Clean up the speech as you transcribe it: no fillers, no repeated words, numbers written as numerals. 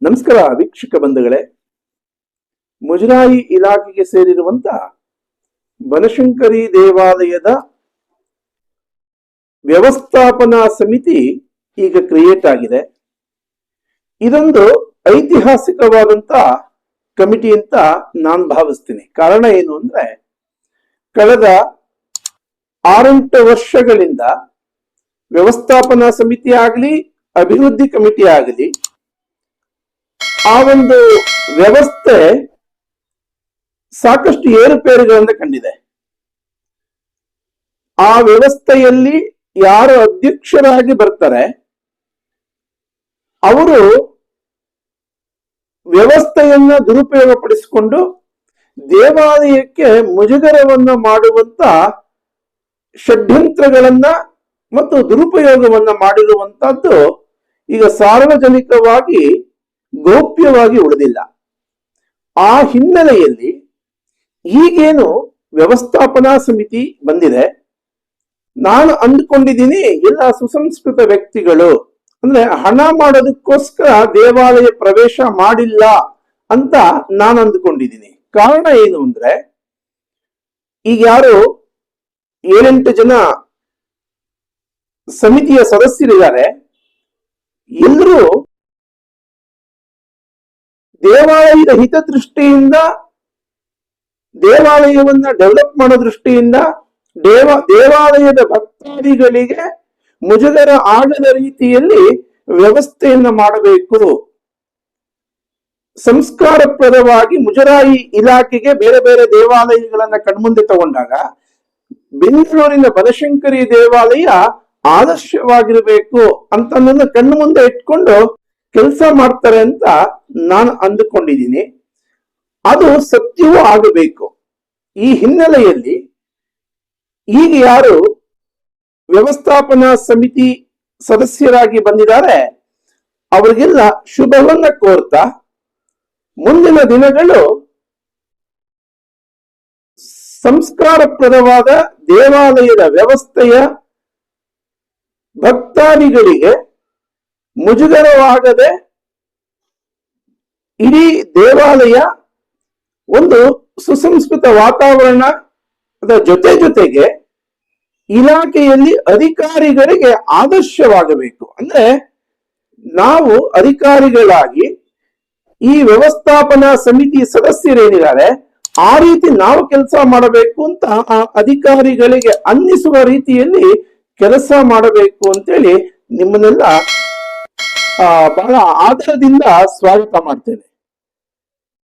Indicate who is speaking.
Speaker 1: ನಮಸ್ಕಾರ ವೀಕ್ಷಕ ಬಂಧುಗಳೇ, ಮುಜರಾಯಿ ಇಲಾಖೆಗೆ ಸೇರಿರುವಂತ ಬನಶಂಕರಿ ದೇವಾಲಯದ ವ್ಯವಸ್ಥಾಪನಾ ಸಮಿತಿ ಈಗ ಕ್ರಿಯೇಟ್ ಆಗಿದೆ. ಇದೊಂದು ಐತಿಹಾಸಿಕವಾದಂತ ಕಮಿಟಿ ಅಂತ ನಾನು ಭಾವಿಸ್ತೀನಿ. ಕಾರಣ ಏನು ಅಂದ್ರೆ, ಕಳೆದ 6-8 ವರ್ಷಗಳಿಂದ ವ್ಯವಸ್ಥಾಪನಾ ಸಮಿತಿ ಆಗಲಿ ಅಭಿವೃದ್ಧಿ ಕಮಿಟಿ ಆಗಲಿ ಆ ಒಂದು ವ್ಯವಸ್ಥೆ ಸಾಕಷ್ಟು ಏರುಪೇರುಗಳನ್ನು ಕಂಡಿದೆ. ಆ ವ್ಯವಸ್ಥೆಯಲ್ಲಿ ಯಾರು ಅಧ್ಯಕ್ಷರಾಗಿ ಬರ್ತಾರೆ ಅವರು ವ್ಯವಸ್ಥೆಯನ್ನ ದುರುಪಯೋಗ ಪಡಿಸಿಕೊಂಡು ದೇವಾಲಯಕ್ಕೆ ಮುಜುಗರವನ್ನ ಮಾಡುವಂತ ಷಡ್ಯಂತ್ರಗಳನ್ನ ಮತ್ತು ದುರುಪಯೋಗವನ್ನ ಮಾಡಿರುವಂತದ್ದು ಈಗ ಸಾರ್ವಜನಿಕವಾಗಿ ಗೌಪ್ಯವಾಗಿ ಉಳಿದಿಲ್ಲ. ಆ ಹಿನ್ನೆಲೆಯಲ್ಲಿ ಈಗೇನು ವ್ಯವಸ್ಥಾಪನಾ ಸಮಿತಿ ಬಂದಿದೆ, ನಾನು ಅಂದುಕೊಂಡಿದ್ದೀನಿ ಎಲ್ಲ ಸುಸಂಸ್ಕೃತ ವ್ಯಕ್ತಿಗಳು ಅಂದ್ರೆ ಹಣ ಮಾಡೋದಕ್ಕೋಸ್ಕರ ದೇವಾಲಯ ಪ್ರವೇಶ ಮಾಡಿಲ್ಲ ಅಂತ ನಾನು ಅಂದುಕೊಂಡಿದ್ದೀನಿ. ಕಾರಣ ಏನು ಅಂದ್ರೆ, ಈಗ ಯಾರು 7-8 ಜನ ಸಮಿತಿಯ ಸದಸ್ಯರಿದ್ದಾರೆ, ಎಲ್ಲರೂ ದೇವಾಲಯದ ಹಿತದೃಷ್ಟಿಯಿಂದ, ದೇವಾಲಯವನ್ನ ಡೆವಲಪ್ ಮಾಡೋ ದೃಷ್ಟಿಯಿಂದ, ದೇವಾಲಯದ ಭಕ್ತಾದಿಗಳಿಗೆ ಮುಜುಗರ ಆಗದ ರೀತಿಯಲ್ಲಿ ವ್ಯವಸ್ಥೆಯನ್ನ ಮಾಡಬೇಕು, ಸಂಸ್ಕಾರಪ್ರದವಾಗಿ ಮುಜರಾಯಿ ಇಲಾಖೆಗೆ ಬೇರೆ ಬೇರೆ ದೇವಾಲಯಗಳನ್ನ ಕಣ್ಮುಂದೆ ತಗೊಂಡಾಗ ಬೆಂಗಳೂರಿನ ಬನಶಂಕರಿ ದೇವಾಲಯ ಆದರ್ಶವಾಗಿರಬೇಕು ಅಂತ ಕಣ್ಣು ಮುಂದೆ ಇಟ್ಕೊಂಡು ಕೆಲಸ ಮಾಡ್ತಾರೆ ಅಂತ ನಾನು ಅಂದುಕೊಂಡಿದ್ದೀನಿ. ಅದು ಸತ್ಯವೂ ಆಗಬೇಕು. ಈ ಹಿನ್ನೆಲೆಯಲ್ಲಿ ಈಗ ಯಾರು ವ್ಯವಸ್ಥಾಪನಾ ಸಮಿತಿ ಸದಸ್ಯರಾಗಿ ಬಂದಿದ್ದಾರೆ ಅವರಿಗೆಲ್ಲ ಶುಭವನ್ನ ಕೋರ್ತಾ ಮುಂದಿನ ದಿನಗಳು ಸಂಸ್ಕಾರಪ್ರದವಾದ ದೇವಾಲಯದ ವ್ಯವಸ್ಥೆಯ ಭಕ್ತಾದಿಗಳಿಗೆ ಮುಜುಗರವಾಗದೆ ಇಡೀ ದೇವಾಲಯ ಒಂದು ಸುಸಂಸ್ಕೃತ ವಾತಾವರಣ ಜೊತೆಗೆ ಇಲಾಖೆಯಲ್ಲಿ ಅಧಿಕಾರಿಗಳಿಗೆ ಆದರ್ಶವಾಗಬೇಕು. ಅಂದ್ರೆ ನಾವು ಅಧಿಕಾರಿಗಳಾಗಿ ಈ ವ್ಯವಸ್ಥಾಪನಾ ಸಮಿತಿ ಸದಸ್ಯರೇನಿದ್ದಾರೆ ಆ ರೀತಿ ನಾವು ಕೆಲಸ ಮಾಡಬೇಕು ಅಂತ ಆ ಅಧಿಕಾರಿಗಳಿಗೆ ಅನ್ನಿಸುವ ರೀತಿಯಲ್ಲಿ ಕೆಲಸ ಮಾಡಬೇಕು ಅಂತೇಳಿ ನಿಮ್ಮನ್ನೆಲ್ಲ ಬಹಳ ಆದರದಿಂದ ಸ್ವಾಗತ ಮಾಡ್ತೇನೆ.